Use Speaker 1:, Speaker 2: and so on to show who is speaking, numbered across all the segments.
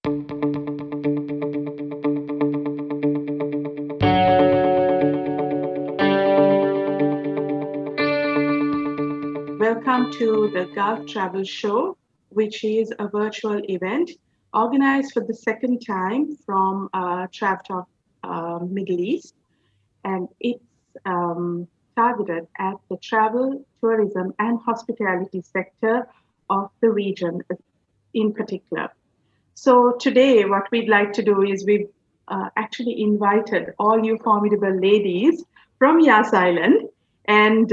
Speaker 1: Welcome to the Gulf Travel Show, which is a virtual event organized for the second time from TravelTalk Middle East. And it's targeted at the travel, tourism, and hospitality sector of the region in particular. So today, what we'd like to do is we've actually invited all you formidable ladies from Yas Island and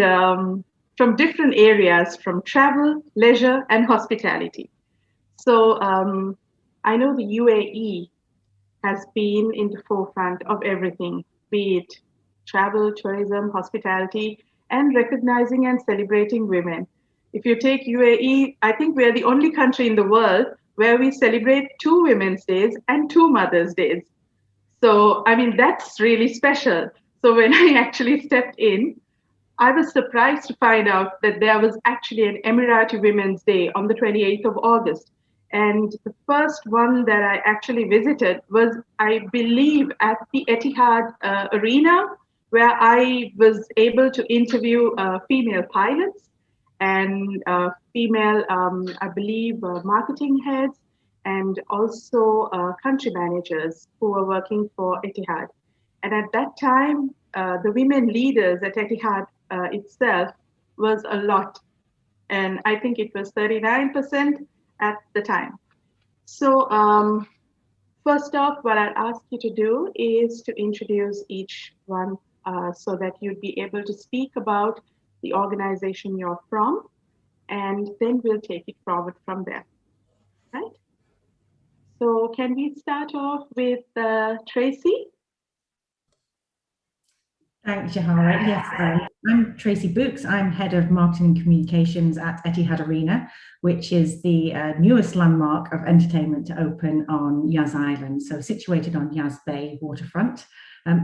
Speaker 1: from different areas from travel, leisure, and hospitality. So I know the UAE has been in the forefront of everything, be it travel, tourism, hospitality, and recognizing and celebrating women. If you take UAE, I think we're the only country in the world where we celebrate two Women's Days and two Mother's Days. So, I mean, that's really special. So when I actually stepped in, I was surprised to find out that there was actually an Emirati Women's Day on the 28th of August. And the first one that I actually visited was, I believe, at the Etihad Arena, where I was able to interview female pilots and female, I believe, marketing heads and also country managers who were working for Etihad. And at that time, the women leaders at Etihad itself was a lot. And I think it was 39% at the time. So first off, what I'll ask you to do is to introduce each one so that you'd be able to speak about the organization you're from, and then we'll take it forward from there, right? So can we start off with Tracey?
Speaker 2: Thanks, Shehara. Yes, I'm Tracey Books. I'm Head of Marketing and Communications at Etihad Arena, which is the newest landmark of entertainment to open on Yas Island, so situated on Yas Bay waterfront.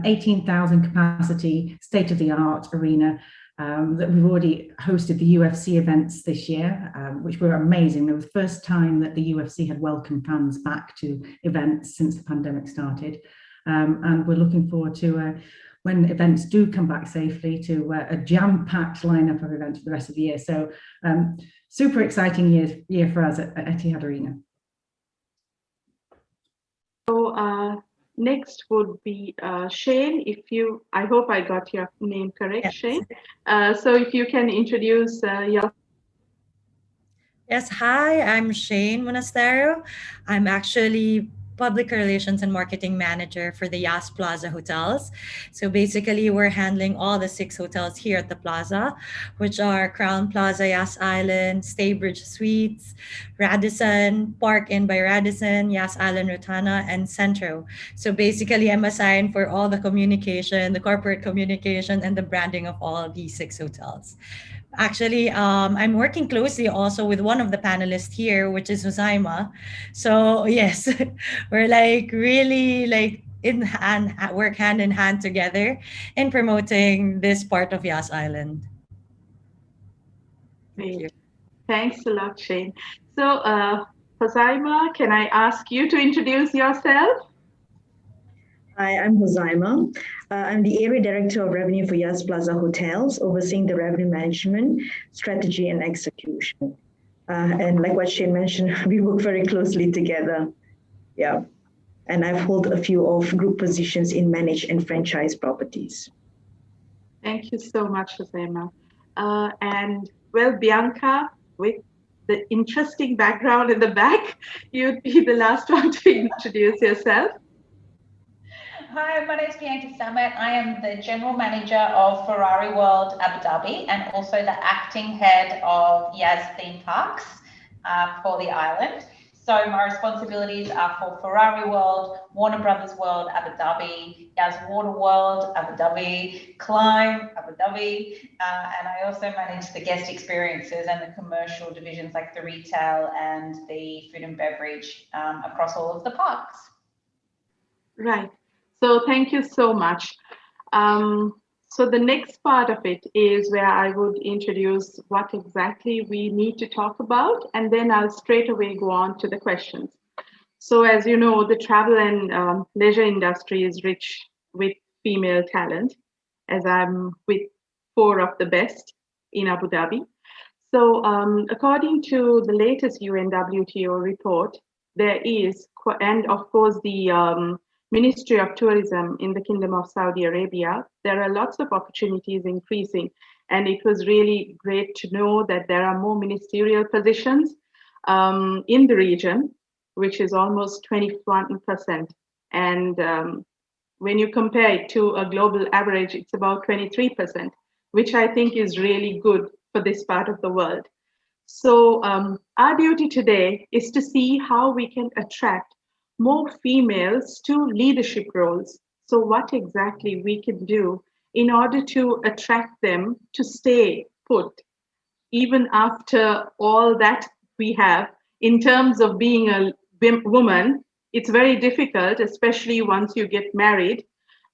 Speaker 2: 18,000 capacity, state-of-the-art arena that we've already hosted the UFC events this year, which were amazing. It was the first time that the UFC had welcomed fans back to events since the pandemic started. And we're looking forward to when events do come back safely to a jam-packed lineup of events for the rest of the year. So super exciting year for us at Etihad Arena.
Speaker 1: So next would be Shayne. I hope I got your name correct, yes. Shayne. So if you can introduce your.
Speaker 3: Yes, hi, I'm Shayne Monasterio. I'm actually Public Relations and Marketing Manager for the Yas Plaza Hotels. So basically, we're handling all the 6 hotels here at the Plaza, which are Crown Plaza, Yas Island, Staybridge Suites, Radisson, Park Inn by Radisson, Yas Island Rotana, and Centro. So basically, I'm assigned for all the communication, the corporate communication, and the branding of all of these 6 hotels. Actually, I'm working closely also with one of the panelists here, which is Hozaimah. So yes, we're really work hand in hand together in promoting this part of Yas Island.
Speaker 1: Thank you. Thanks a lot, Shayne. So Hozaimah, can I ask you to introduce yourself?
Speaker 4: Hi, I'm Hozaimah. I'm the Area Director of Revenue for Yas Plaza Hotels, overseeing the revenue management, strategy, and execution. And like what Shayne mentioned, we work very closely together. Yeah. And I've held a few of group positions in managed and franchise properties.
Speaker 1: Thank you so much, Hozaimah. And well, Bianca, with the interesting background in the back, you'd be the last one to introduce yourself.
Speaker 5: Hi, my name is Bianca Sammut. I am the General Manager of Ferrari World Abu Dhabi and also the Acting Head of Yas Theme Parks for the island. So my responsibilities are for Ferrari World, Warner Brothers World Abu Dhabi, Yas Water World Abu Dhabi, Climb Abu Dhabi, and I also manage the guest experiences and the commercial divisions like the retail and the food and beverage across all of the parks.
Speaker 1: Right. So thank you so much. So the next part of it is where I would introduce what exactly we need to talk about, and then I'll straight away go on to the questions. So as you know, the travel and leisure industry is rich with female talent, as I'm with four of the best in Abu Dhabi. So according to the latest UNWTO report, there is, and of course the Ministry of Tourism in the Kingdom of Saudi Arabia, there are lots of opportunities increasing. And it was really great to know that there are more ministerial positions in the region, which is almost 21%. And when you compare it to a global average, it's about 23%, which I think is really good for this part of the world. So our duty today is to see how we can attract more females to leadership roles. So what exactly we can do in order to attract them to stay put, even after all that we have in terms of being a woman. It's very difficult, especially once you get married.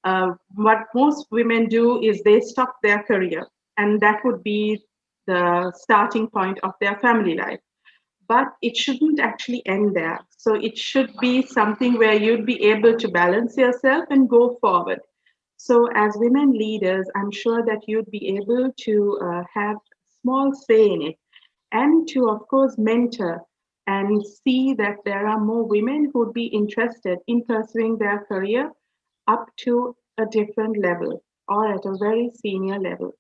Speaker 1: What most women do is they stop their career, and that would be the starting point of their family life. But it shouldn't actually end there. So it should be something where you'd be able to balance yourself and go forward. So as women leaders, I'm sure that you'd be able to have small say in it, and to, of course, mentor and see that there are more women who would be interested in pursuing their career up to a different level or at a very senior level.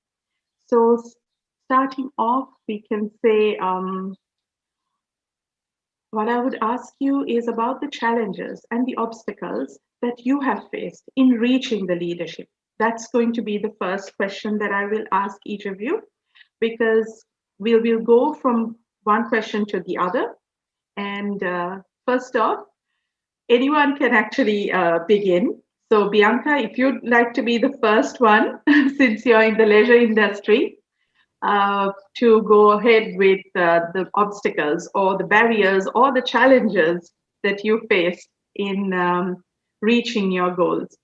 Speaker 1: So starting off, we can say, what I would ask you is about the challenges and the obstacles that you have faced in reaching the leadership. That's going to be the first question that I will ask each of you, because we'll go from one question to the other. And first off, anyone can actually begin. So Bianca, if you'd like to be the first one, since you're in the leisure industry, to go ahead with the obstacles or the barriers or the challenges that you face in reaching your goals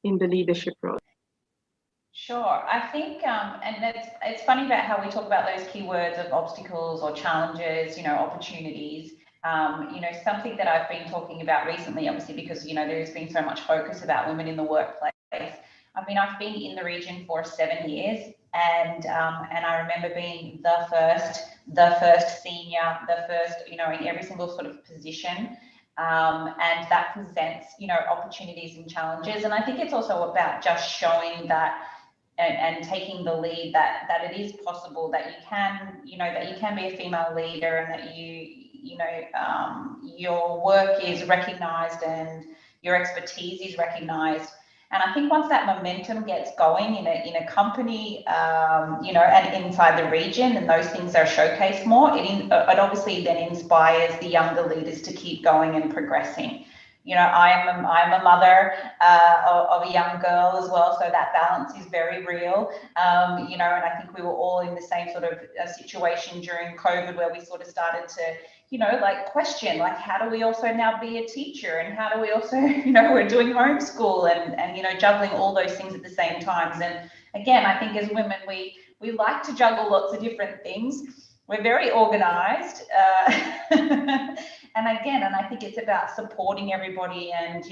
Speaker 1: in the leadership role.
Speaker 5: Sure. I think, and it's funny about how we talk about those keywords of obstacles or challenges, opportunities. Something that I've been talking about recently, obviously, because, there's been so much focus about women in the workplace. I've been in the region for 7 years, and I remember being the first senior, the first, in every single sort of position. And that presents, opportunities and challenges. And I think it's also about just showing that and taking the lead that it is possible, that you can, that you can be a female leader, and that your work is recognized and your expertise is recognized. And I think once that momentum gets going in a company, and inside the region, and those things are showcased more, it obviously then inspires the younger leaders to keep going and progressing. I'm a mother of a young girl as well, so that balance is very real. And I think we were all in the same sort of situation during COVID, where we sort of started to, question, how do we also now be a teacher, and how do we also, we're doing homeschool and juggling all those things at the same time. And again, I think as women, we like to juggle lots of different things. We're very organized. And I think it's about supporting everybody, and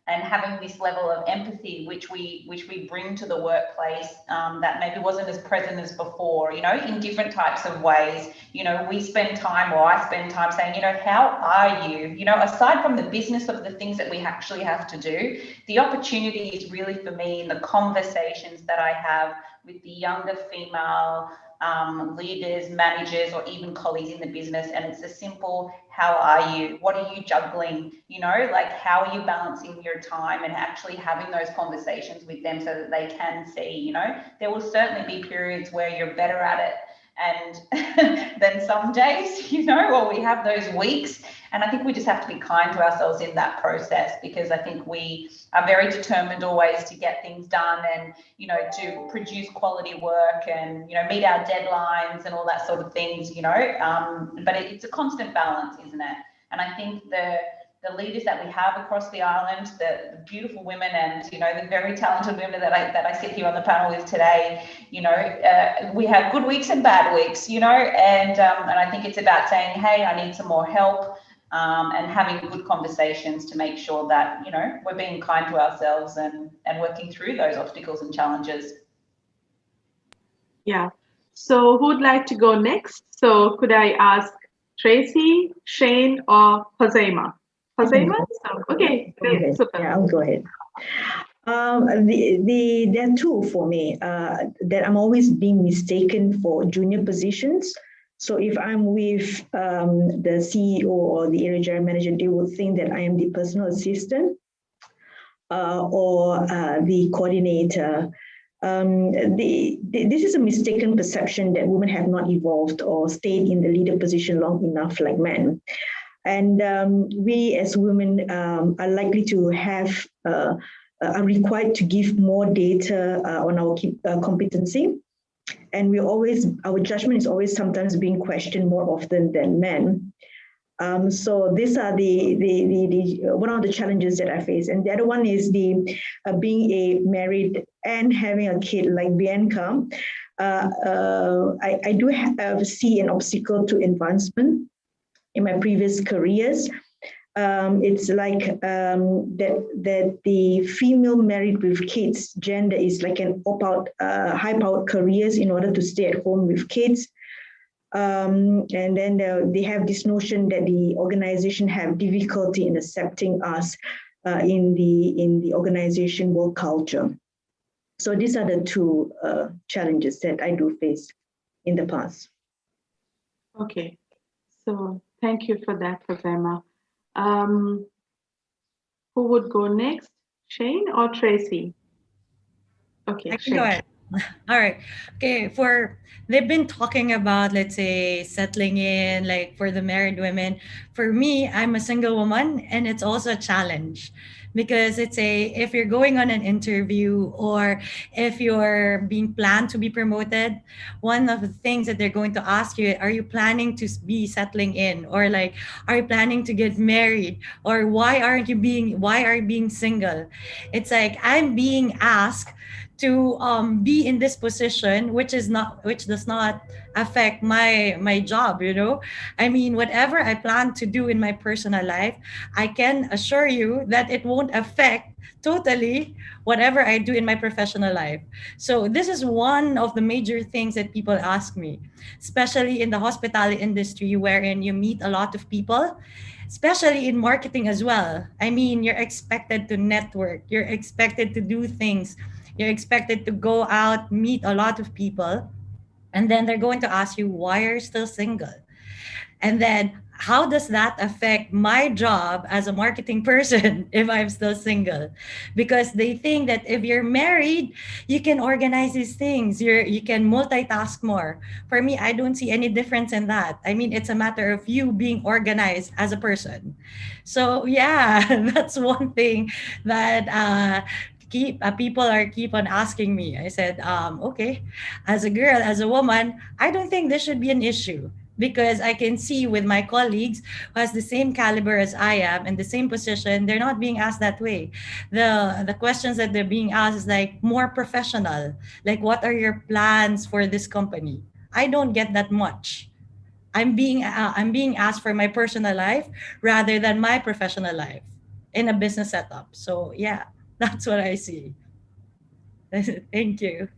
Speaker 5: and having this level of empathy which we bring to the workplace, that maybe wasn't as present as before, in different types of ways. We spend time, or I spend time saying, how are you? Aside from the business of the things that we actually have to do, the opportunity is really for me in the conversations that I have with the younger female leaders, managers, or even colleagues in the business. And it's a simple, how are you? What are you juggling? How are you balancing your time, and actually having those conversations with them so that they can see, there will certainly be periods where you're better at it and then some days, or we have those weeks. And I think we just have to be kind to ourselves in that process, because I think we are very determined always to get things done, and to produce quality work, and meet our deadlines and all that sort of things, but it's a constant balance, isn't it? And I think the leaders that we have across the island, the beautiful women, and the very talented women that I sit here on the panel with today, we have good weeks and bad weeks, and I think it's about saying, hey, I need some more help. and having good conversations to make sure that, you know, we're being kind to ourselves and working through those obstacles and challenges.
Speaker 1: Yeah. So who would like to go next? So could I ask Tracey, Shayne, or Hozaimah? Hozaimah? Okay, great. Super.
Speaker 4: Yeah, I'll go ahead. There are two for me that I'm always being mistaken for junior positions. So if I'm with the CEO or the area general manager, they would think that I am the personal assistant or the coordinator. This is a mistaken perception that women have not evolved or stayed in the leader position long enough like men. And we as women are likely to have, are required to give more data on our competency. And our judgment is always sometimes being questioned more often than men. So these are the one of the challenges that I face. And the other one is being a married and having a kid like Bianca. I do see an obstacle to advancement in my previous careers. It's like that the female married with kids gender is like an high-powered careers in order to stay at home with kids. And then they have this notion that the organization have difficulty in accepting us in the organization work culture. So these are the two challenges that I do face in the past.
Speaker 1: Okay. So thank you for that, Hozaimah. Who would go next, Shayne or Tracey? Okay,
Speaker 3: I can go ahead. All right. Okay. They've been talking about, let's say, settling in, like for the married women. For me, I'm a single woman, and it's also a challenge because if you're going on an interview or if you're being planned to be promoted, one of the things that they're going to ask you, are you planning to be settling in, or like, are you planning to get married, or why are you being single? It's like I'm being asked to be in this position, which does not affect my job. I mean, whatever I plan to do in my personal life, I can assure you that it won't affect totally whatever I do in my professional life. So this is one of the major things that people ask me, especially in the hospitality industry, wherein you meet a lot of people, especially in marketing as well. I mean, you're expected to network, you're expected to do things, you're expected to go out, meet a lot of people, and then they're going to ask you, why are you still single? And then how does that affect my job as a marketing person if I'm still single? Because they think that if you're married, you can organize these things, you can multitask more. For me, I don't see any difference in that. I mean, it's a matter of you being organized as a person. So yeah, that's one thing that people keep on asking me. I said, okay, as a girl, as a woman, I don't think this should be an issue, because I can see with my colleagues who has the same caliber as I am in the same position, they're not being asked that way. The questions that they're being asked is like more professional. Like, what are your plans for this company? I don't get that much. I'm being asked for my personal life rather than my professional life in a business setup. So yeah, that's what I see. Thank you.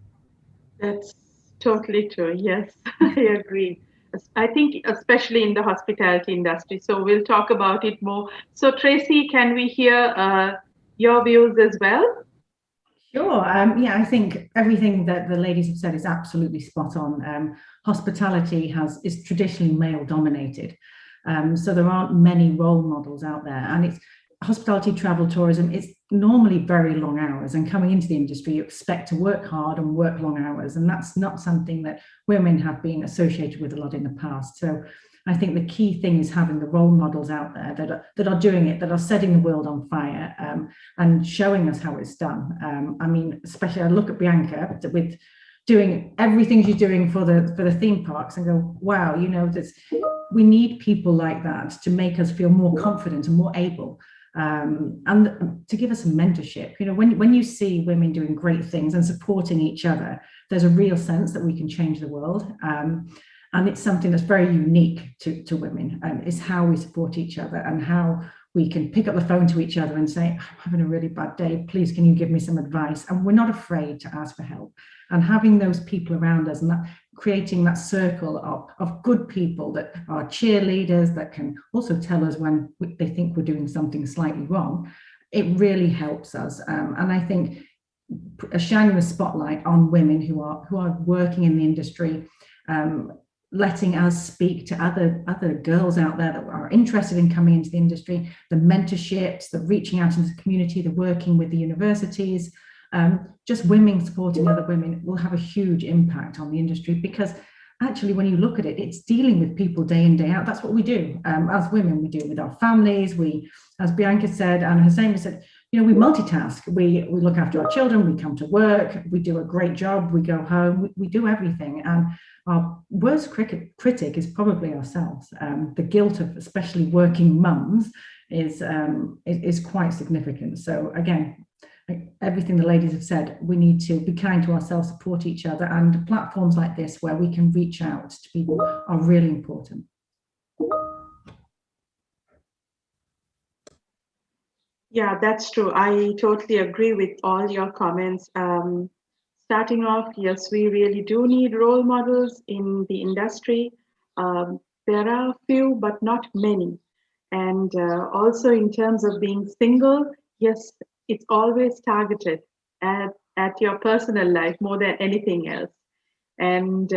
Speaker 1: That's totally true. Yes, I agree. I think especially in the hospitality industry. So we'll talk about it more. So Tracey, can we hear your views as well?
Speaker 2: Sure. Yeah, I think everything that the ladies have said is absolutely spot on. Hospitality is traditionally male dominated. So there aren't many role models out there. And it's hospitality, travel, tourism, it's normally very long hours. And coming into the industry, you expect to work hard and work long hours. And that's not something that women have been associated with a lot in the past. So I think the key thing is having the role models out there that are doing it, that are setting the world on fire, and showing us how it's done. I mean, especially I look at Bianca with doing everything she's doing for the theme parks and go, wow, we need people like that to make us feel more confident and more able. And to give us some mentorship. When you see women doing great things and supporting each other, there's a real sense that we can change the world. And it's something that's very unique to women, and it's how we support each other and how we can pick up the phone to each other and say, I'm having a really bad day, please can you give me some advice? And we're not afraid to ask for help. And having those people around us and that, creating that circle of good people that are cheerleaders, that can also tell us when they think we're doing something slightly wrong, it really helps us. And I think shining a spotlight on women who are working in the industry, letting us speak to other girls out there that are interested in coming into the industry, the mentorships, the reaching out into the community, the working with the universities, just women supporting other women will have a huge impact on the industry, because actually when you look at it, it's dealing with people day in, day out. That's what we do. As women, we do it with our families. We, as Bianca said, and Hozaimah said, we multitask. We look after our children, we come to work, we do a great job, we go home, we do everything. And our worst critic is probably ourselves. The guilt of especially working mums is quite significant. So again, everything the ladies have said, we need to be kind to ourselves, support each other, and platforms like this where we can reach out to people are really important.
Speaker 1: Yeah, that's true. I totally agree with all your comments. Starting off, yes, we really do need role models in the industry. There are few, but not many. And also in terms of being single, yes, it's always targeted at your personal life more than anything else. And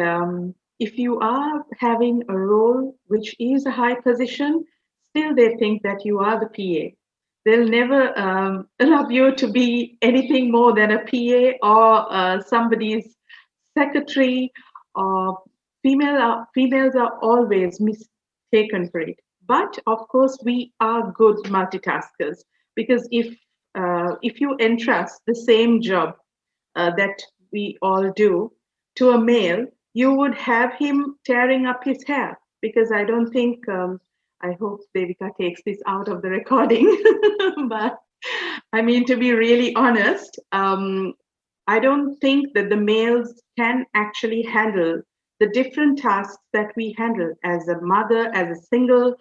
Speaker 1: if you are having a role which is a high position, still they think that you are the PA. They'll never allow you to be anything more than a PA or somebody's secretary. Or females are always mistaken for it. But of course, we are good multitaskers, because if you entrust the same job that we all do to a male, you would have him tearing up his hair, because I don't think. I hope Devika takes this out of the recording, but I mean, to be really honest, I don't think that the males can actually handle the different tasks that we handle as a mother, as a single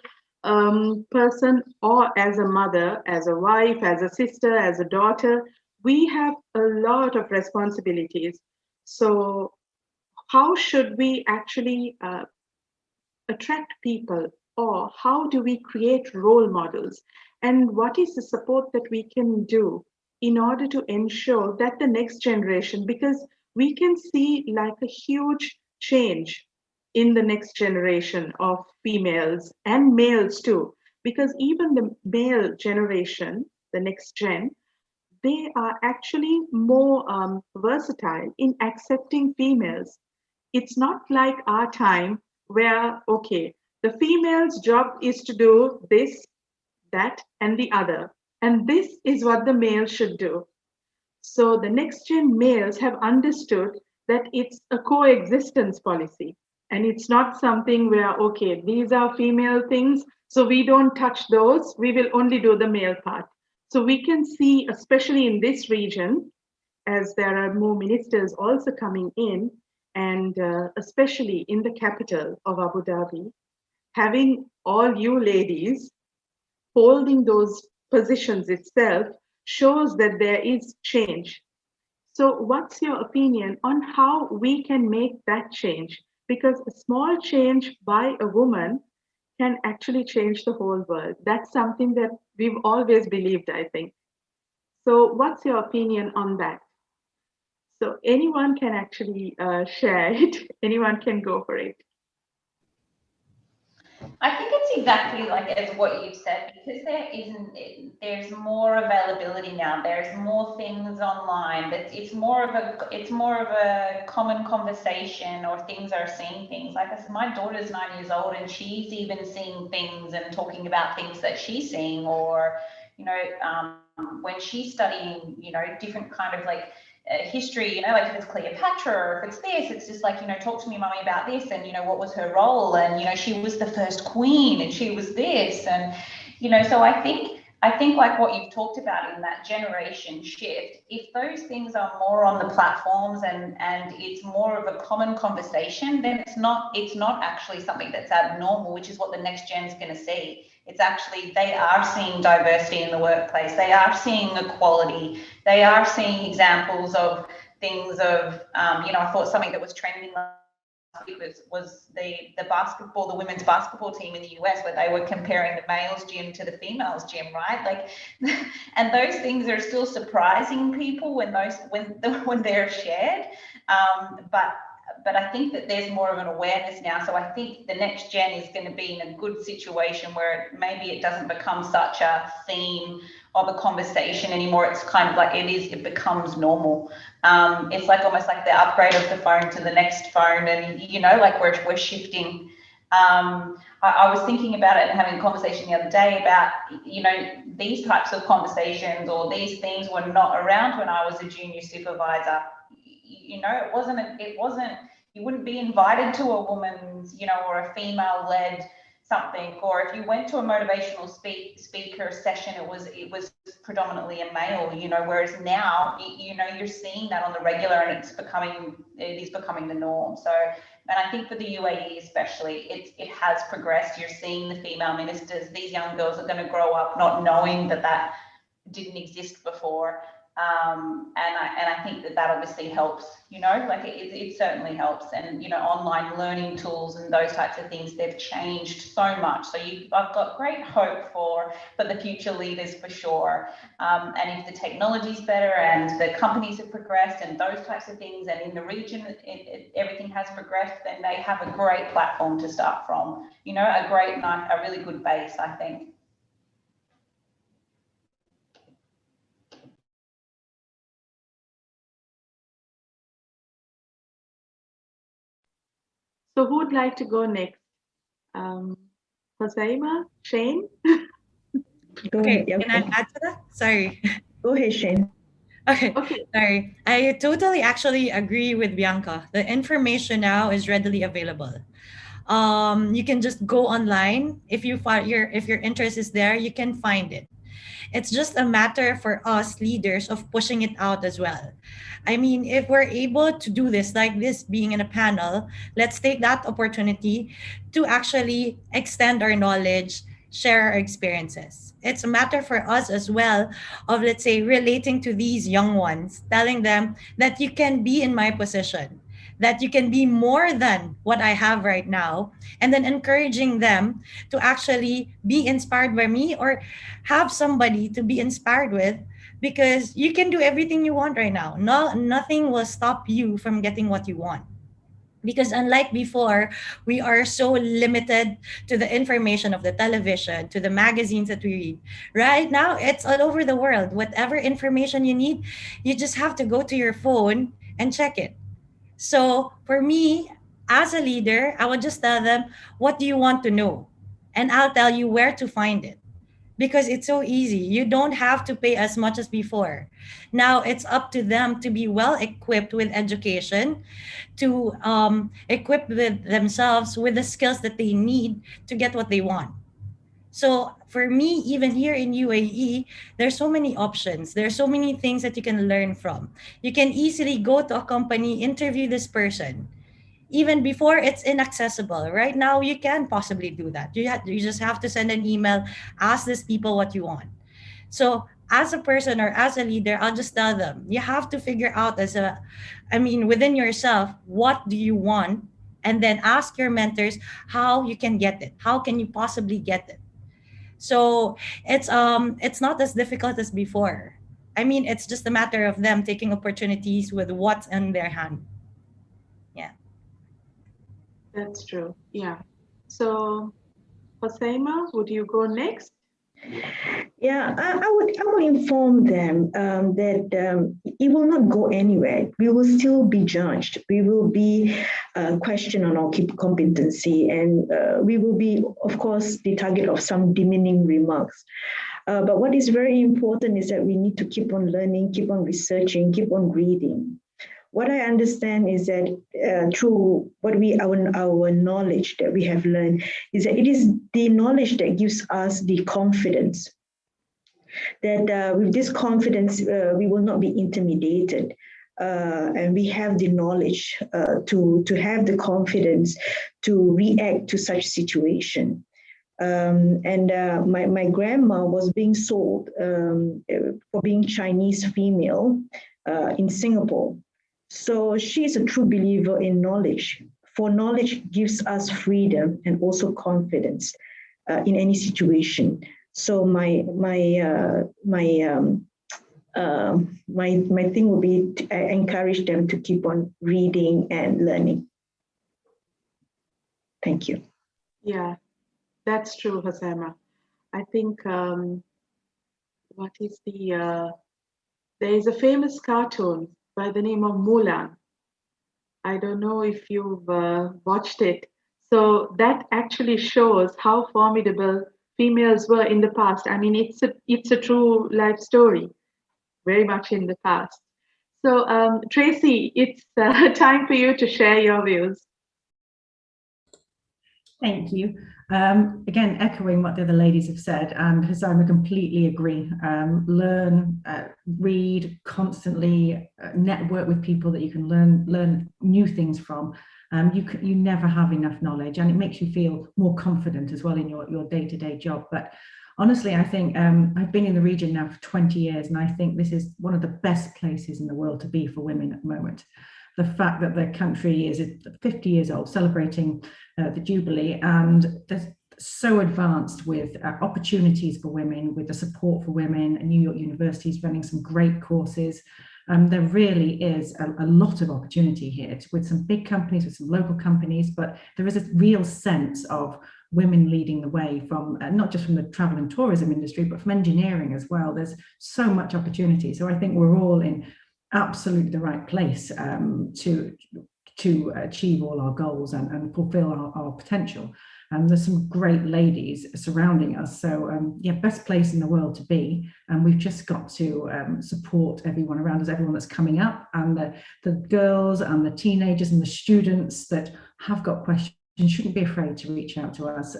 Speaker 1: person, or as a mother, as a wife, as a sister, as a daughter. We have a lot of responsibilities. So how should we actually attract people, or how do we create role models, and what is the support that we can do in order to ensure that the next generation, because we can see like a huge change in the next generation of females and males too, because even the male generation, the next gen, they are actually more versatile in accepting females. It's not like our time where, okay, the female's job is to do this, that, and the other. And this is what the male should do. So the next gen males have understood that it's a coexistence policy. And it's not something where, okay, these are female things, so we don't touch those, we will only do the male part. So we can see, especially in this region, as there are more ministers also coming in, and especially in the capital of Abu Dhabi, having all you ladies holding those positions itself shows that there is change. So what's your opinion on how we can make that change? Because a small change by a woman can actually change the whole world. That's something that we've always believed, I think. So what's your opinion on that? So anyone can actually share it. Anyone can go for it.
Speaker 5: I think it's exactly like as what you've said, because there's more availability now. There's more things online. It's more of a common conversation, or things are seeing things. Like I said, my daughter's 9 years old, and she's even seeing things and talking about things that she's seeing, or when she's studying, different kind of like history, like if it's Cleopatra or if it's this, it's just like, talk to me, mummy, about this, and what was her role, and she was the first queen, and she was this, and so I think I think like what you've talked about in that generation shift, if those things are more on the platforms and it's more of a common conversation, then it's not actually something that's abnormal, which is what the next gen's going to see. It's actually, they are seeing diversity in the workplace. They are seeing equality. They are seeing examples of things of, I thought something that was trending was the women's basketball team in the US, where they were comparing the males gym to the females gym, right? Like, and those things are still surprising people when they're shared. But I think that there's more of an awareness now. So I think the next gen is going to be in a good situation where maybe it doesn't become such a theme of a conversation anymore. It's kind of like it becomes normal. It's like almost like the upgrade of the phone to the next phone, and like we're shifting. I was thinking about it and having a conversation the other day about, these types of conversations or these things were not around when I was a junior supervisor. It wasn't, you wouldn't be invited to a woman's, or a female-led something, or if you went to a motivational speaker session, it was predominantly a male, whereas now, you're seeing that on the regular, and it is becoming the norm. So, and I think for the UAE especially, it has progressed. You're seeing the female ministers. These young girls are going to grow up not knowing that didn't exist before. And I think that obviously helps, like it certainly helps. And, online learning tools and those types of things, they've changed so much. So I've got great hope for the future leaders for sure. And if the technology's better and the companies have progressed and those types of things, and in the region, everything has progressed, then they have a great platform to start from, a really good base, I think.
Speaker 1: So who would like to go next? Hozaimah, Shayne?
Speaker 4: Go
Speaker 3: Okay,
Speaker 4: ahead.
Speaker 3: can I add to that? Sorry.
Speaker 4: Go ahead, Shayne.
Speaker 3: Okay,
Speaker 1: Okay.
Speaker 3: sorry. I totally actually agree with Bianca. The information now is readily available. You can just go online. If your interest is there, you can find it. It's just a matter for us leaders of pushing it out as well. I mean, if we're able to do this, like this being in a panel, let's take that opportunity to actually extend our knowledge, share our experiences. It's a matter for us as well of, let's say, relating to these young ones, telling them that you can be in my position, that you can be more than what I have right now, and then encouraging them to actually be inspired by me or have somebody to be inspired with, because you can do everything you want right now. Nothing will stop you from getting what you want. Because unlike before, we are so limited to the information of the television, to the magazines that we read. Right now, it's all over the world. Whatever information you need, you just have to go to your phone and check it. So for me, as a leader, I would just tell them, what do you want to know? And I'll tell you where to find it. Because it's so easy. You don't have to pay as much as before. Now it's up to them to be well equipped with education, to equip themselves with the skills that they need to get what they want. So for me, even here in UAE, there's so many options. There's so many things that you can learn from. You can easily go to a company, interview this person. Even before, it's inaccessible. Right now, you can possibly do that. You just have to send an email, ask these people what you want. So as a person or as a leader, I'll just tell them, you have to figure out within yourself, what do you want? And then ask your mentors how you can get it. How can you possibly get it? So it's not as difficult as before. I mean, it's just a matter of them taking opportunities with what's in their hand. Yeah.
Speaker 1: That's true. Yeah. So, Hozaimah, would you go next?
Speaker 4: Yeah, I would inform them that it will not go anywhere. We will still be judged. We will be questioned on our competency, and we will be, of course, the target of some demeaning remarks. But what is very important is that we need to keep on learning, keep on researching, keep on reading. What I understand is that through our knowledge that we have learned is that it is the knowledge that gives us the confidence that with this confidence, we will not be intimidated. And we have the knowledge to have the confidence to react to such situation. My grandma was being sold for being Chinese female in Singapore. So she is a true believer in knowledge. For knowledge gives us freedom and also confidence in any situation. So my thing will be to encourage them to keep on reading and learning. Thank you.
Speaker 1: Yeah, that's true, Hozaimah. I think what is there is a famous cartoon by the name of Mulan. I don't know if you've watched it. So that actually shows how formidable females were in the past. I mean, it's a true life story, very much in the past. So Tracey, it's time for you to share your views.
Speaker 2: Thank you. Again, echoing what the other ladies have said, and Hozaimah, completely agree. Learn, read constantly, network with people that you can learn new things from. You never have enough knowledge, and it makes you feel more confident as well in your day-to-day job. But honestly, I think I've been in the region now for 20 years, and I think this is one of the best places in the world to be for women at the moment. The fact that the country is 50 years old, celebrating the Jubilee, and they're so advanced with opportunities for women, with the support for women, and New York University is running some great courses. There really is a lot of opportunity here with some big companies, with some local companies, but there is a real sense of women leading the way from not just from the travel and tourism industry, but from engineering as well. There's so much opportunity. So I think we're all in absolutely the right place to achieve all our goals and fulfill our potential. There's some great ladies surrounding us. So yeah, best place in the world to be. And we've just got to support everyone around us, everyone that's coming up, and the girls and the teenagers and the students that have got questions shouldn't be afraid to reach out to us,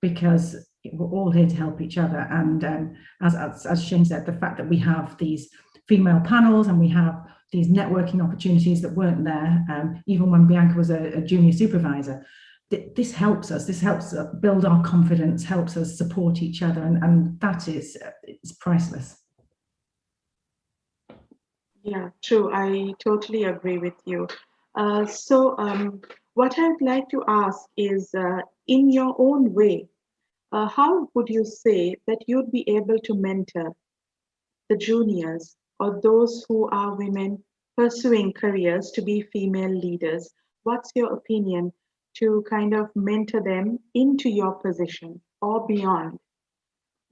Speaker 2: because we're all here to help each other. And as Shayne said, the fact that we have these female panels and we have these networking opportunities that weren't there, even when Bianca was a junior supervisor, this helps us. This helps build our confidence, helps us support each other, and that is priceless.
Speaker 1: Yeah, true. I totally agree with you. So what I'd like to ask is, in your own way, how would you say that you'd be able to mentor the juniors or those who are women pursuing careers to be female leaders? What's your opinion to kind of mentor them into your position or beyond?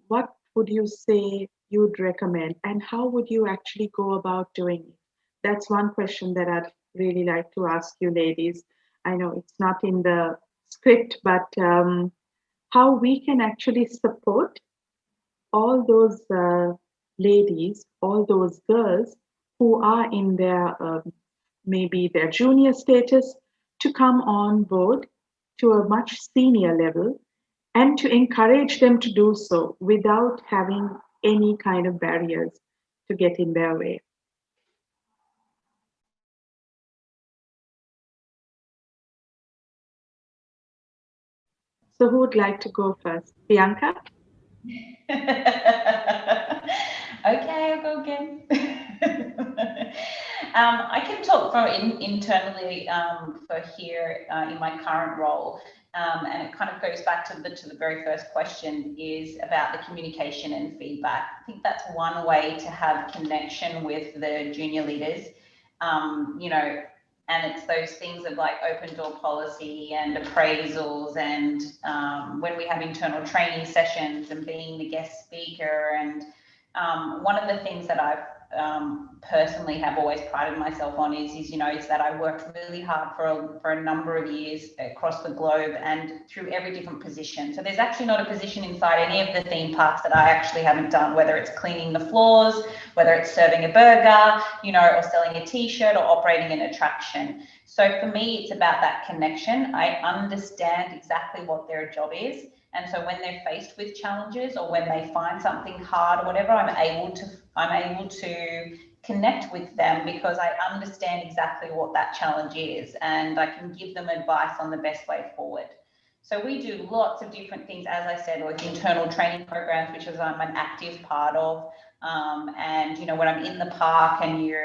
Speaker 1: What would you say you'd recommend, and how would you actually go about doing it? That's one question that I'd really like to ask you, ladies. I know it's not in the script, but how we can actually support all those ladies, all those girls who are in their maybe their junior status to come on board to a much senior level, and to encourage them to do so without having any kind of barriers to get in their way. So who would like to go first? Bianca?
Speaker 5: Okay, I'll go again. I can talk for internally for here in my current role, and it kind of goes back to the very first question, is about the communication and feedback. I think that's one way to have connection with the junior leaders. You know, and it's those things of like open door policy and appraisals, and when we have internal training sessions and being the guest speaker. And one of the things that I've personally have always prided myself on is that I worked really hard for a number of years across the globe and through every different position. So there's actually not a position inside any of the theme parks that I actually haven't done, whether it's cleaning the floors, whether it's serving a burger, or selling a t-shirt, or operating an attraction. So for me, it's about that connection. I understand exactly what their job is, And so when they're faced with challenges or when they find something hard or whatever, I'm able to connect with them because I understand exactly what that challenge is, and I can give them advice on the best way forward. So we do lots of different things, as I said, with internal training programs, which is I'm an active part of. And when I'm in the park and you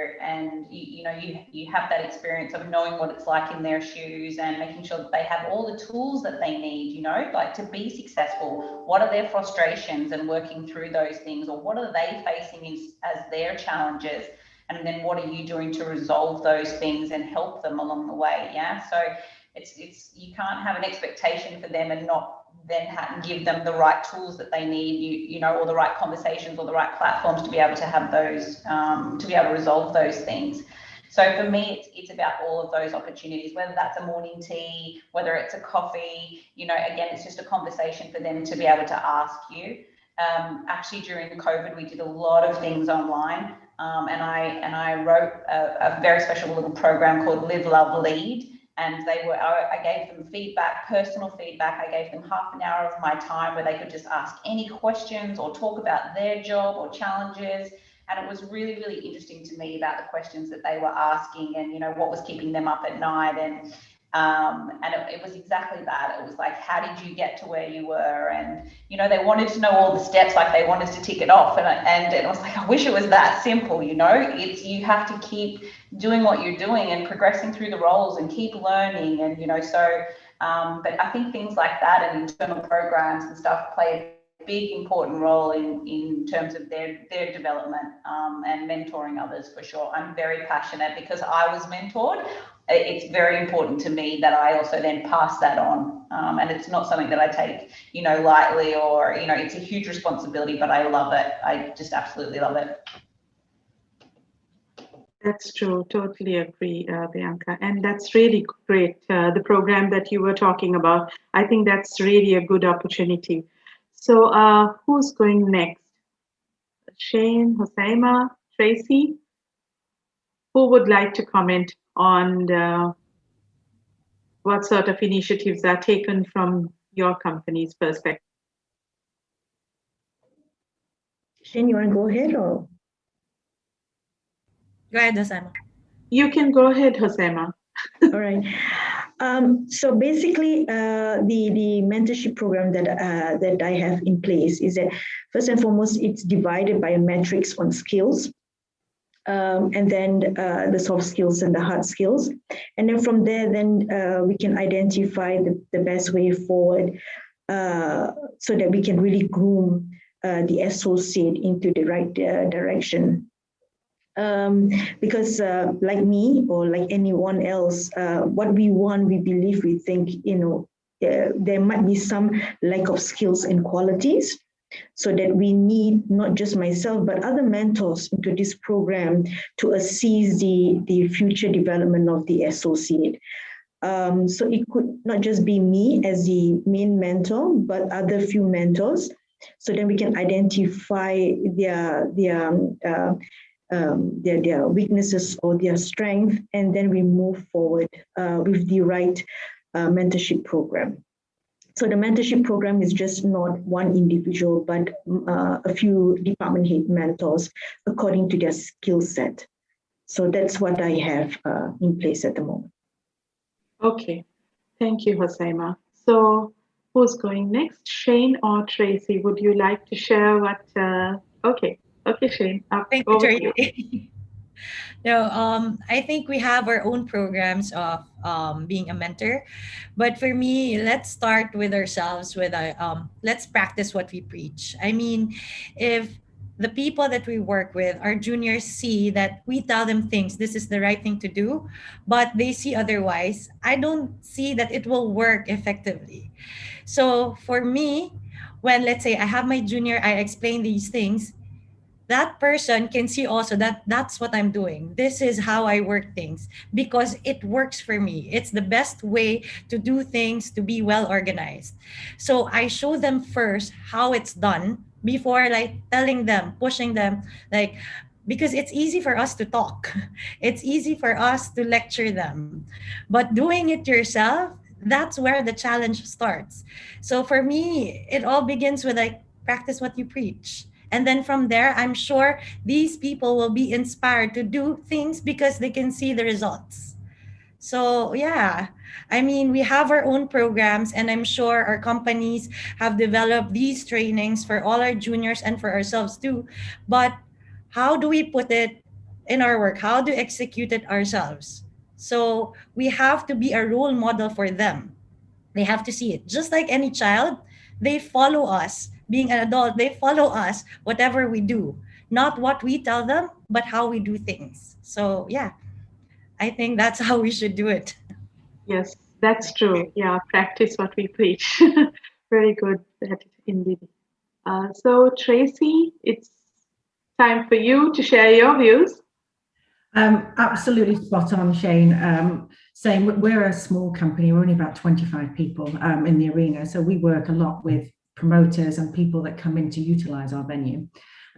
Speaker 5: have that experience of knowing what it's like in their shoes and making sure that they have all the tools that they need, like to be successful. What are their frustrations and working through those things, or what are they facing as their challenges? And then what are you doing to resolve those things and help them along the way? Yeah. So it's you can't have an expectation for them and not then give them the right tools that they need, or the right conversations or the right platforms to be able to have those, to be able to resolve those things. So for me, it's about all of those opportunities, whether that's a morning tea, whether it's a coffee, again, it's just a conversation for them to be able to ask you. Actually, during COVID, we did a lot of things online, and I wrote a very special little program called Live, Love, Lead. And I gave them feedback, personal feedback. I gave them half an hour of my time where they could just ask any questions or talk about their job or challenges. And it was really, really interesting to me about the questions that they were asking and, what was keeping them up at night. And it was exactly that. It was like, how did you get to where you were? And, they wanted to know all the steps, like they wanted to tick it off. And it was like, I wish it was that simple, It's, you have to keep doing what you're doing and progressing through the roles and keep learning. And, but I think things like that and internal programs and stuff play a big, important role in terms of their development and mentoring others, for sure. I'm very passionate because I was mentored. It's very important to me that I also then pass that on. And it's not something that I take, lightly, or, it's a huge responsibility, but I love it. I just absolutely love it.
Speaker 1: That's true. Totally agree, Bianca. And that's really great. The program that you were talking about, I think that's really a good opportunity. So who's going next? Shayne, Hozaimah, Tracey? Who would like to comment on what sort of initiatives are taken from your company's perspective?
Speaker 4: Shayne, you want to go ahead or?
Speaker 3: Go ahead, Hozaimah.
Speaker 1: You can go ahead, Hozaimah.
Speaker 4: All right. So basically, the mentorship program that I have in place is that first and foremost, it's divided by a matrix on skills, and then the soft skills and the hard skills, and then from there, then we can identify the best way forward, so that we can really groom the associate into the right direction. Because like me or like anyone else, what we want, we believe, we think, there might be some lack of skills and qualities, so that we need not just myself, but other mentors into this program to assist the future development of the associate. So it could not just be me as the main mentor, but other few mentors, so then we can identify their weaknesses or their strength, and then we move forward with the right mentorship program. So the mentorship program is just not one individual, but a few department head mentors according to their skill set. So that's what I have in place at the moment.
Speaker 1: Okay, thank you, Hozaimah. So who's going next, Shayne or Tracey? Would you like to share what? Okay, Shayne.
Speaker 3: Thank you, Tracey. No, I think we have our own programs of being a mentor, but for me, let's start with ourselves. Let's practice what we preach. I mean, if the people that we work with, our juniors, see that we tell them things, this is the right thing to do, but they see otherwise, I don't see that it will work effectively. So for me, when, let's say, I have my junior, I explain these things, that person can see also that that's what I'm doing. This is how I work things because it works for me. It's the best way to do things, to be well organized. So I show them first how it's done before like telling them, pushing them, like, because it's easy for us to talk. It's easy for us to lecture them. But doing it yourself, that's where the challenge starts. So for me, it all begins with like practice what you preach. And then from there, I'm sure these people will be inspired to do things because they can see the results. So yeah, I mean, we have our own programs, and I'm sure our companies have developed these trainings for all our juniors and for ourselves too. But how do we put it in our work? How do we execute it ourselves? So we have to be a role model for them. They have to see it. Just like any child, they follow us. Being an adult, they follow us, whatever we do. Not what we tell them, but how we do things. So yeah, I think that's how we should do it.
Speaker 1: Yes, that's true. Yeah, practice what we preach. Very good, that indeed. So, Tracy, it's time for you to share your views.
Speaker 2: Absolutely spot on, Shayne. Saying we're a small company, we're only about 25 people in the arena, so we work a lot with promoters and people that come in to utilize our venue.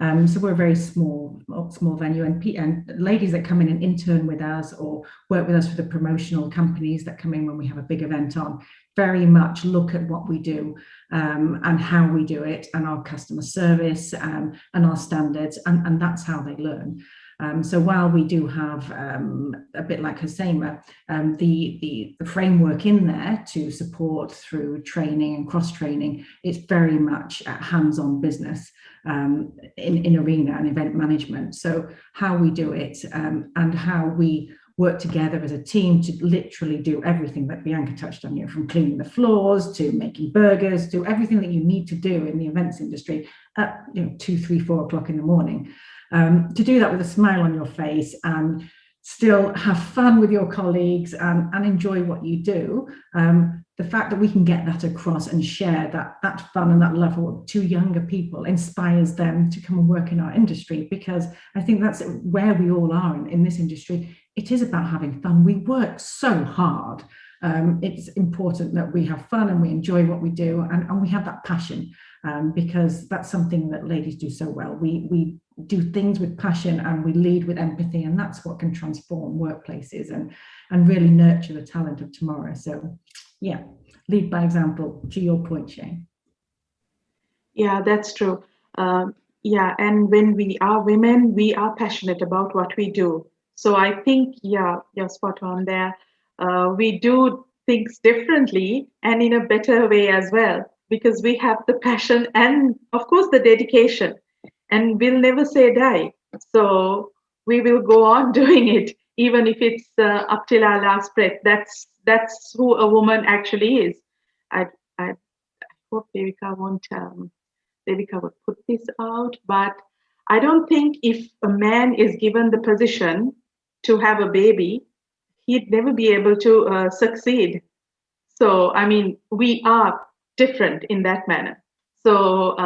Speaker 2: So we're a very small venue, and ladies that come in and intern with us or work with us for the promotional companies that come in when we have a big event on, very much look at what we do and how we do it, and our customer service and our standards, and that's how they learn. So while we do have a bit like Hozaimah, the framework in there to support through training and cross-training, it's very much hands-on business in arena and event management. So how we do it and how we work together as a team to literally do everything that Bianca touched on, from cleaning the floors to making burgers to everything that you need to do in the events industry at 2, 3, 4 o'clock in the morning. To do that with a smile on your face and still have fun with your colleagues and enjoy what you do. The fact that we can get that across and share that fun and that love to younger people inspires them to come and work in our industry, because I think that's where we all are in this industry. It is about having fun. We work so hard. It's important that we have fun and we enjoy what we do, and we have that passion, because that's something that ladies do so well. We do things with passion and we lead with empathy, and that's what can transform workplaces and really nurture the talent of tomorrow. So yeah, lead by example, to your point, Shayne.
Speaker 1: Yeah, that's true. Yeah, and when we are women, we are passionate about what we do. So I think, yeah, you're spot on there. We do things differently and in a better way as well, because we have the passion and, of course, the dedication, and we'll never say die. So we will go on doing it, even if it's up till our last breath. That's who a woman actually is. I hope Devika won't. Devika would put this out, but I don't think if a man is given the position to have a baby, he'd never be able to succeed. So, I mean, we are different in that manner. So,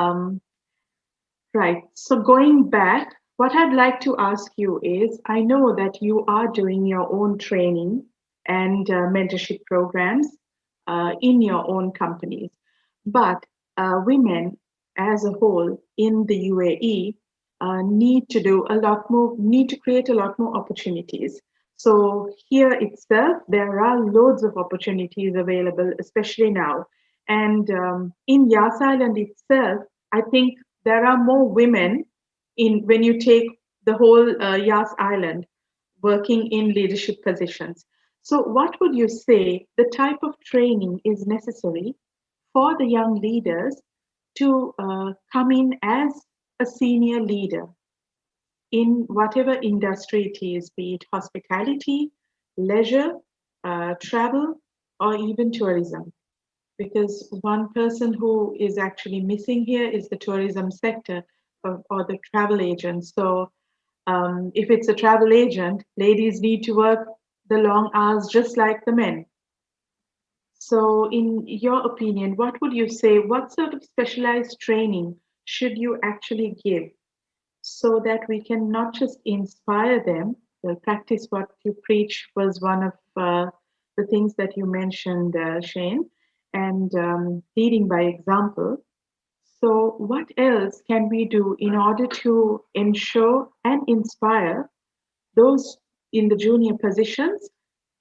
Speaker 1: right. So, going back, what I'd like to ask you is, I know that you are doing your own training and mentorship programs in your own companies, but women as a whole in the UAE need to do a lot more, need to create a lot more opportunities. So here itself, there are loads of opportunities available, especially now. And in Yas Island itself, I think there are more women in when you take the whole Yas Island working in leadership positions. So what would you say the type of training is necessary for the young leaders to come in as a senior leader in whatever industry it is, be it hospitality, leisure, travel, or even tourism? Because one person who is actually missing here is the tourism sector or the travel agent. So if it's a travel agent, ladies need to work the long hours just like the men. So, in your opinion, what would you say? What sort of specialized training should you actually give so that we can not just inspire them? Well, practice what you preach was one of the things that you mentioned, Shayne, and leading by example. So, what else can we do in order to ensure and inspire those in the junior positions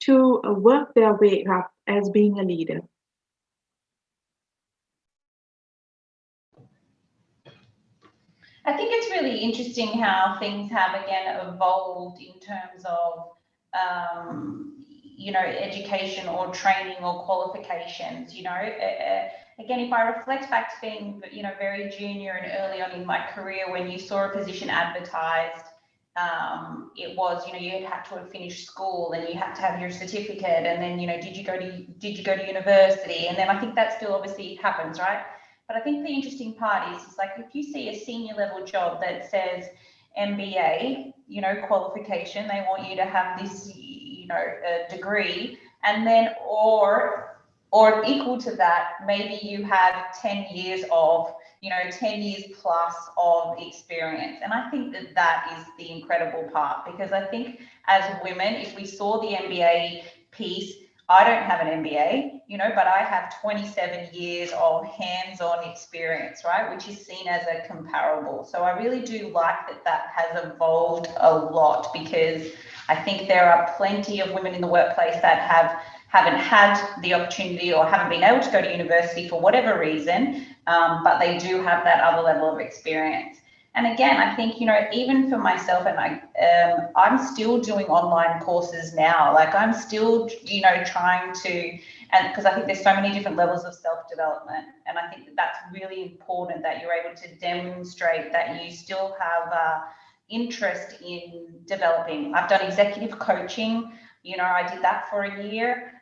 Speaker 1: to work their way up as being a leader?
Speaker 5: I think it's really interesting how things have again evolved in terms of education or training or qualifications. Again, if I reflect back to being very junior and early on in my career, when you saw a position advertised, it was you had to have finished school and you had to have your certificate, and then did you go to university, and then I think that still obviously happens, right? But I think the interesting part is like if you see a senior level job that says MBA, qualification, they want you to have this, degree, and then or equal to that, maybe you have 10 years of, 10 years plus of experience. And I think that is the incredible part, because I think as women, if we saw the MBA piece, I don't have an MBA, but I have 27 years of hands-on experience, right? Which is seen as a comparable. So I really do like that has evolved a lot, because I think there are plenty of women in the workplace that haven't had the opportunity or haven't been able to go to university for whatever reason, but they do have that other level of experience. And again, I think, even for myself, and I'm still doing online courses now. Like I'm still, trying to, and because I think there's so many different levels of self-development. And I think that's really important, that you're able to demonstrate that you still have interest in developing. I've done executive coaching. I did that for a year,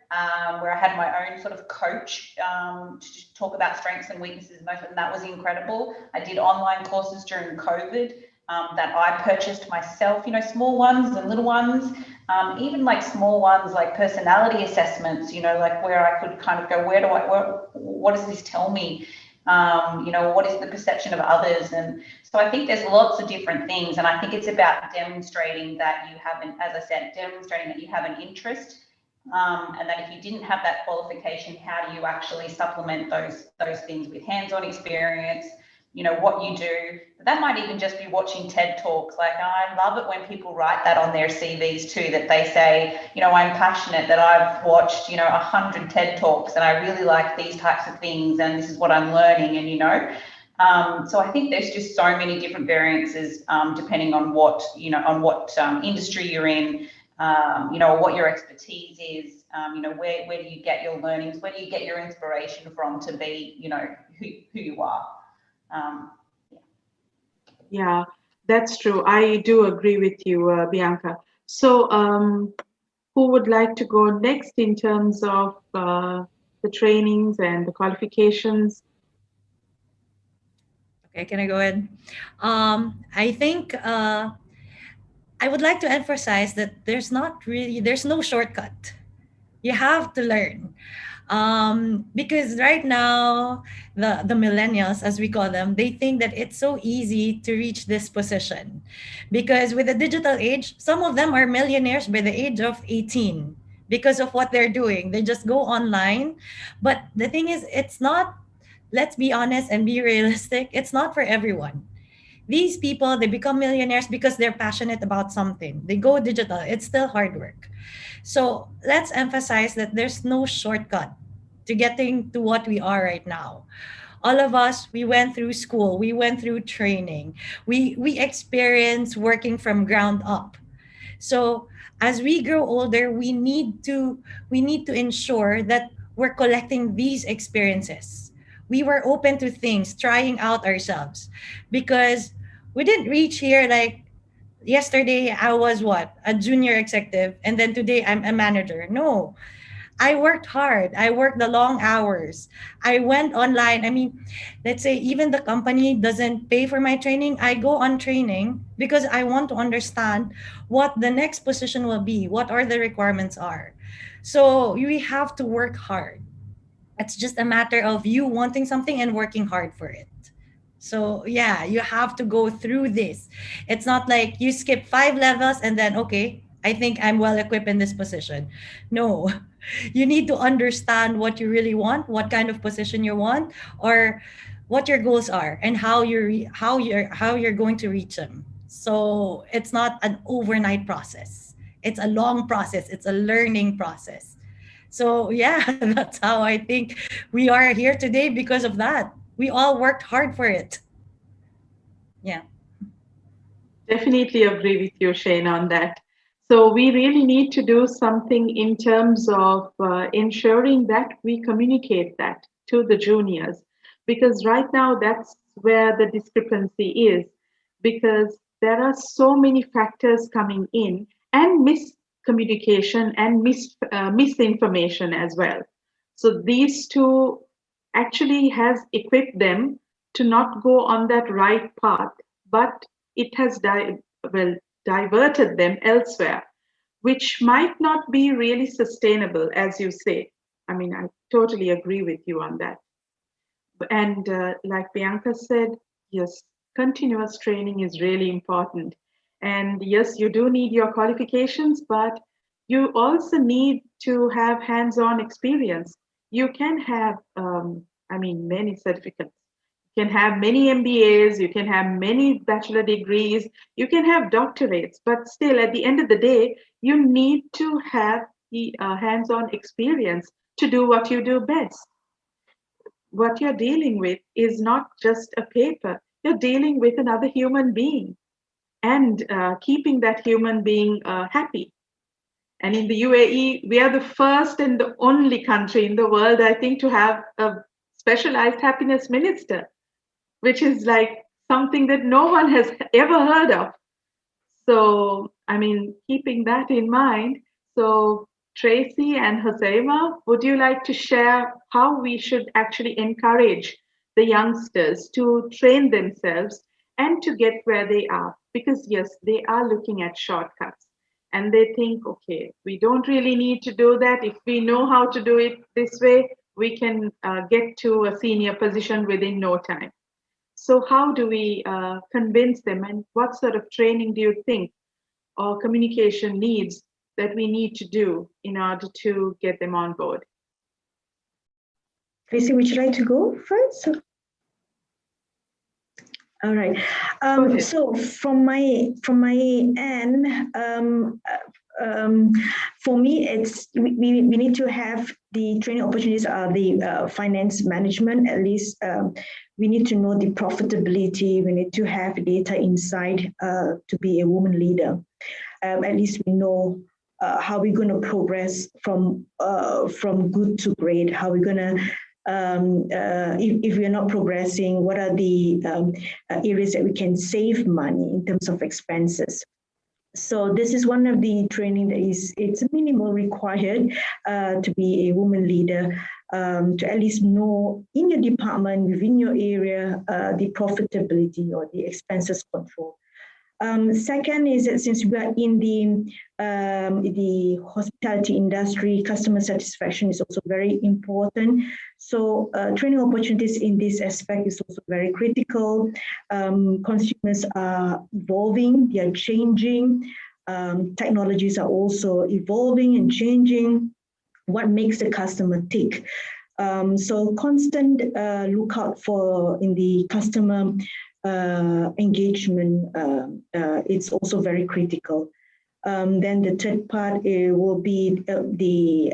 Speaker 5: where I had my own sort of coach to talk about strengths and weaknesses, and that was incredible. I did online courses during COVID that I purchased myself, small ones and little ones, even like small ones like personality assessments, like where I could kind of go, what does this tell me? What is the perception of others? And so I think there's lots of different things, and I think it's about demonstrating that you have demonstrating that you have an interest, and that if you didn't have that qualification, how do you actually supplement those things with hands-on experience, what you do. That might even just be watching TED Talks. Like I love it when people write that on their CVs too, that they say, I'm passionate, that I've watched, 100 TED Talks and I really like these types of things and this is what I'm learning, and so I think there's just so many different variances depending on what, industry you're in, what your expertise is, where do you get your learnings, where do you get your inspiration from to be, who you are.
Speaker 1: Yeah, that's true. I do agree with you, Bianca. So, who would like to go next in terms of the trainings and the qualifications?
Speaker 3: Okay, can I go ahead? I think I would like to emphasize that there's no shortcut. You have to learn. Because right now, the millennials, as we call them, they think that it's so easy to reach this position. Because with the digital age, some of them are millionaires by the age of 18 because of what they're doing. They just go online. But the thing is, it's not, let's be honest and be realistic, it's not for everyone. These people, they become millionaires because they're passionate about something. They go digital. It's still hard work. So let's emphasize that there's no shortcut to getting to what we are right now. All of us, we went through school, we went through training, we experienced working from ground up. So as we grow older, we need to ensure that we're collecting these experiences. We were open to things, trying out ourselves, because we didn't reach here like yesterday I was what? A junior executive, and then today I'm a manager. No. I worked hard. I worked the long hours. I went online. I mean, let's say even the company doesn't pay for my training. I go on training because I want to understand what the next position will be, what are the requirements are. So we have to work hard. It's just a matter of you wanting something and working hard for it. So yeah, you have to go through this. It's not like you skip 5 levels and then, okay, I think I'm well equipped in this position. No, you need to understand what you really want, what kind of position you want, or what your goals are, and how you're going to reach them. So it's not an overnight process. It's a long process. It's a learning process. So yeah, that's how I think we are here today because of that. We all worked hard for it. Yeah.
Speaker 1: Definitely agree with you, Shane, on that. So we really need to do something in terms of ensuring that we communicate that to the juniors, because right now that's where the discrepancy is, because there are so many factors coming in and miscommunication and misinformation as well. So these two actually has equipped them to not go on that right path, but it has diverted them elsewhere, which might not be really sustainable, as you say. I mean, I totally agree with you on that. And like Bianca said, yes, continuous training is really important. And yes, you do need your qualifications, but you also need to have hands-on experience. You can have, I mean, many certificates. You can have many MBAs, you can have many bachelor degrees, you can have doctorates, but still, at the end of the day, you need to have the hands-on experience to do what you do best. What you're dealing with is not just a paper, you're dealing with another human being and keeping that human being happy. And in the UAE, we are the first and the only country in the world, I think, to have a specialized happiness minister, which is like something that no one has ever heard of. So, I mean, keeping that in mind, so Tracey and Hozaimah, would you like to share how we should actually encourage the youngsters to train themselves and to get where they are? Because, yes, they are looking at shortcuts and they think, okay, we don't really need to do that. If we know how to do it this way, we can get to a senior position within no time. So how do we convince them, and what sort of training do you think or communication needs that we need to do in order to get them on board?
Speaker 4: Tracey, would you like to go first? All right. So from my end, for me, it's we need to have the training opportunities, the finance management. At least we need to know the profitability. We need to have data inside to be a woman leader. At least we know how we're going to progress from good to great. How we're going to if we are not progressing, what are the areas that we can save money in terms of expenses? So this is one of the training that it's minimal required to be a woman leader, to at least know in your department, within your area, the profitability or the expenses control. Second is that since we are in the hospitality industry, customer satisfaction is also very important. So training opportunities in this aspect is also very critical. Consumers are evolving, they are changing. Technologies are also evolving and changing. What makes the customer tick? So constant lookout for in the customer engagement, it's also very critical. Then the third part will be the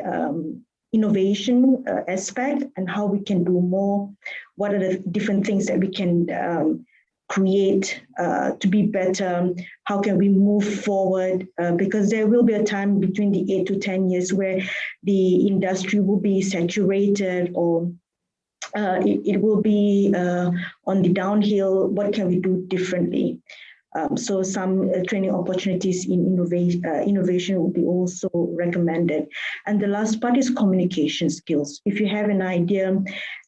Speaker 4: innovation aspect and how we can do more. What are the different things that we can create to be better? How can we move forward? Because there will be a time between the 8 to 10 years where the industry will be saturated, or it will be on the downhill. What can we do differently? So some training opportunities in innovation will be also recommended. And the last part is communication skills. If you have an idea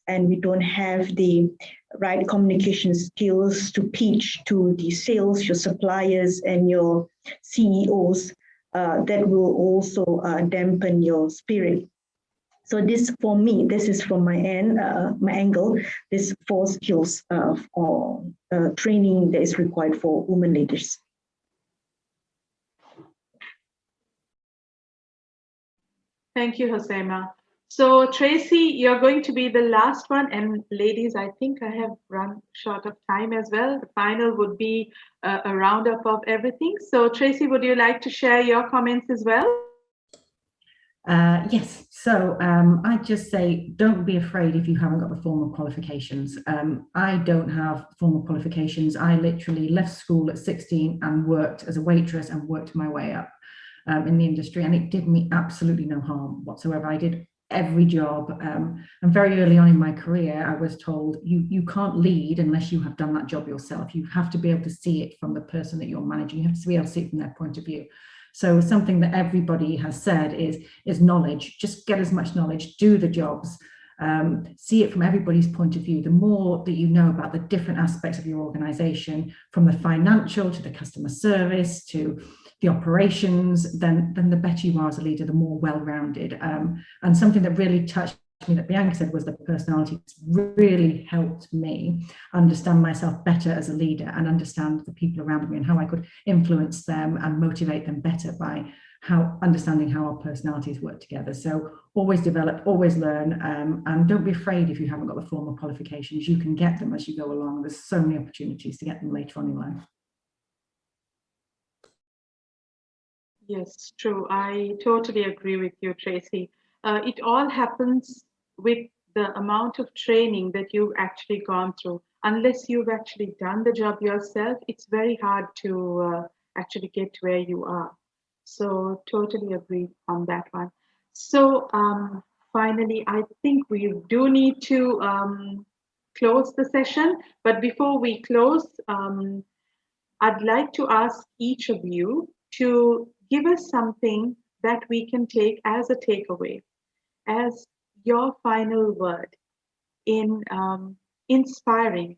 Speaker 4: and we don't have the right communication skills to pitch to the sales, your suppliers and your CEOs, that will also dampen your spirit. So this, for me, this is from my end, my angle, this 4 skills or training that is required for women leaders.
Speaker 1: Thank you, Hozaimah. So, Tracey, you're going to be the last one. And ladies, I think I have run short of time as well. The final would be a roundup of everything. So, Tracey, would you like to share your comments as well?
Speaker 2: Yes, so I'd just say don't be afraid if you haven't got the formal qualifications. I don't have formal qualifications. I literally left school at 16 and worked as a waitress and worked my way up in the industry, and it did me absolutely no harm whatsoever. I did every job, and very early on in my career I was told you can't lead unless you have done that job yourself. You have to be able to see it from the person that you're managing. You have to be able to see it from their point of view. So something that everybody has said is knowledge. Just get as much knowledge, do the jobs, see it from everybody's point of view. The more that you know about the different aspects of your organization, from the financial to the customer service to the operations, then the better you are as a leader, the more well-rounded. And something that really touched me that Bianca said was the personality. It's really helped me understand myself better as a leader and understand the people around me and how I could influence them and motivate them better by understanding how our personalities work together. So always develop, always learn, and don't be afraid if you haven't got the formal qualifications. You can get them as you go along. There's so many opportunities to get them later on in life.
Speaker 1: Yes, true. I totally agree with you, Tracey. It all happens with the amount of training that you've actually gone through. Unless you've actually done the job yourself, it's very hard to actually get to where you are. So, totally agree on that one. So, finally, I think we do need to close the session. But before we close, I'd like to ask each of you to give us something that we can take as a takeaway, as your final word in inspiring,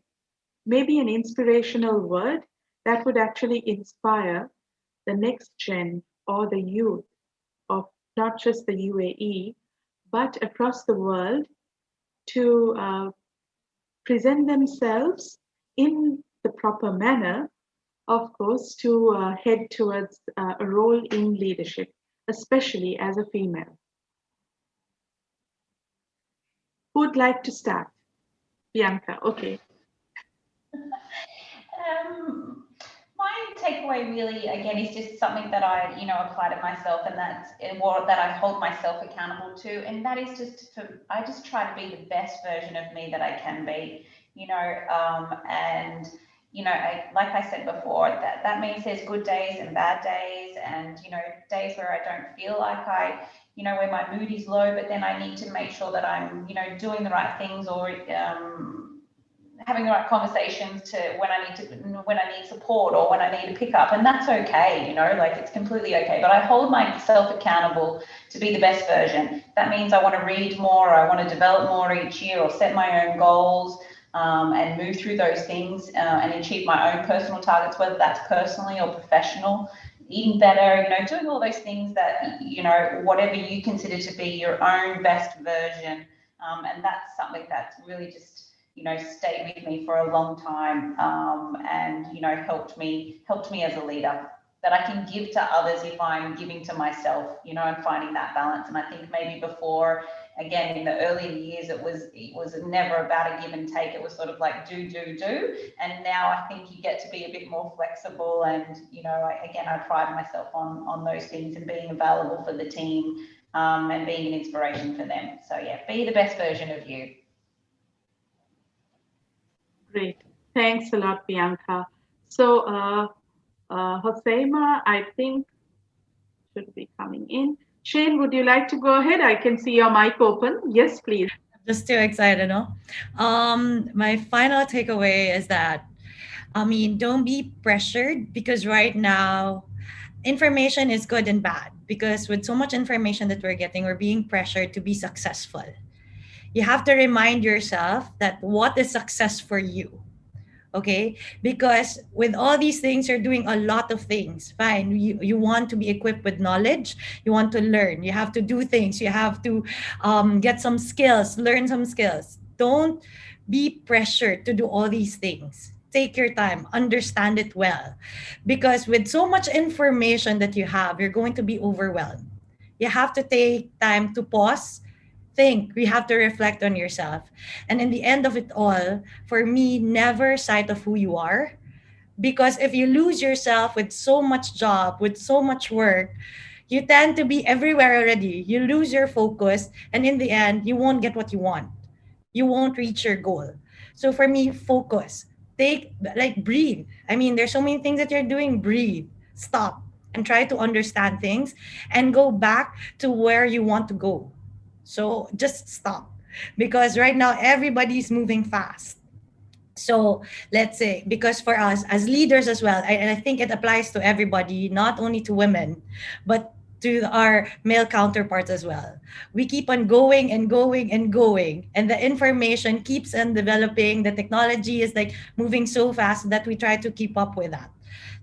Speaker 1: maybe an inspirational word that would actually inspire the next gen or the youth of not just the UAE, but across the world to present themselves in the proper manner, of course, to head towards a role in leadership, especially as a female. Who would like to start? Bianca, okay.
Speaker 5: My takeaway really, again, is just something that I, apply to myself, and that's what that I hold myself accountable to, and that is I just try to be the best version of me that I can be, and like I said before, that means there's good days and bad days, and days where I don't feel like where my mood is low, but then I need to make sure that I'm, doing the right things, or having the right conversations to when I need support or when I need to pick up, and that's okay, like it's completely okay. But I hold myself accountable to be the best version. That means I want to read more, I want to develop more each year, or set my own goals, and move through those things and achieve my own personal targets, whether that's personally or professional. Eating better, doing all those things that, whatever you consider to be your own best version. And that's something that's really just, stayed with me for a long time, and, helped me as a leader, that I can give to others if I'm giving to myself, and finding that balance. And I think maybe before, again, in the earlier years, it was never about a give and take. It was sort of like do. And now I think you get to be a bit more flexible. And, I pride myself on those things and being available for the team, and being an inspiration for them. So yeah, be the best version of you.
Speaker 1: Great. Thanks a lot, Bianca. So, Hozaimah, I think, should be coming in. Shayne, would you like to go ahead? I can see your mic open. Yes, please.
Speaker 3: Just too excited, no? My final takeaway is that, don't be pressured, because right now, information is good and bad, because with so much information that we're getting, we're being pressured to be successful. You have to remind yourself that what is success for you. Okay, because with all these things, you're doing a lot of things. Fine, you want to be equipped with knowledge, you want to learn, you have to do things, you have to get some skills, learn some skills. Don't be pressured to do all these things. Take your time, understand it well, because with so much information that you have, you're going to be overwhelmed. You have to take time to pause, think, we have to reflect on yourself. And in the end of it all, for me, never sight of who you are. Because if you lose yourself with so much job, with so much work, you tend to be everywhere already. You lose your focus, and in the end, you won't get what you want. You won't reach your goal. So for me, focus. Take, like, breathe. I mean, there's so many things that you're doing. Breathe. Stop and try to understand things and go back to where you want to go. So just stop, because right now everybody's moving fast. So let's say, because for us as leaders as well, and I think it applies to everybody, not only to women, but to our male counterparts as well. We keep on going and going and going, and the information keeps on developing. The technology is like moving so fast that we try to keep up with that.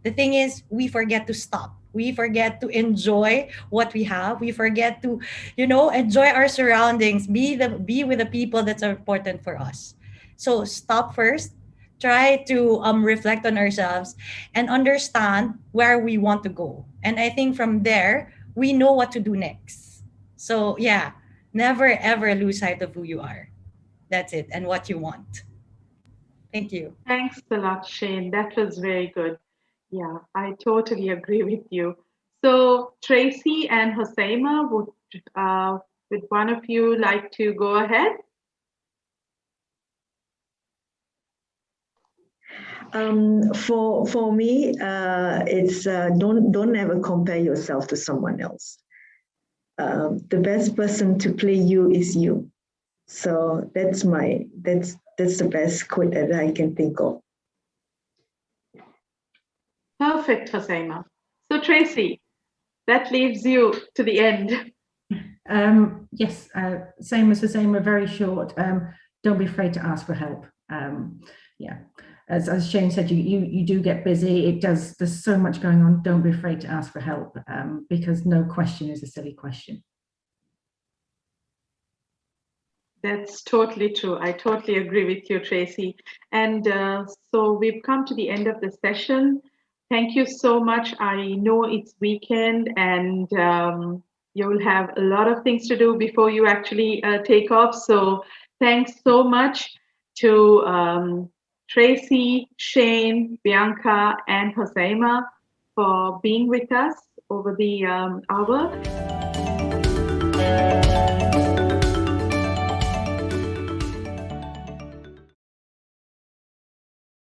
Speaker 3: The thing is, we forget to stop. We forget to enjoy what we have. We forget to, enjoy our surroundings, be with the people that's important for us. So stop first, try to reflect on ourselves and understand where we want to go. And I think from there, we know what to do next. So yeah, never ever lose sight of who you are. That's it, and what you want. Thank you.
Speaker 1: Thanks a lot, Shayne. That was very good. Yeah, I totally agree with you. So, Tracey and Hozaimah, would one of you like to go ahead?
Speaker 4: For me, it's don't ever compare yourself to someone else. The best person to play you is you. So that's the best quote that I can think of.
Speaker 1: Perfect, Hozaimah. So, Tracey, that leaves you to the end.
Speaker 2: Yes, same as Hozaimah, very short. Don't be afraid to ask for help. Yeah, as Shayne said, you do get busy. There's so much going on. Don't be afraid to ask for help, because no question is a silly question.
Speaker 1: That's totally true. I totally agree with you, Tracey. And so we've come to the end of the session. Thank you so much. I know it's weekend and you'll have a lot of things to do before you actually take off. So thanks so much to Tracey, Shayne, Bianca, and Hozaimah for being with us over the hour.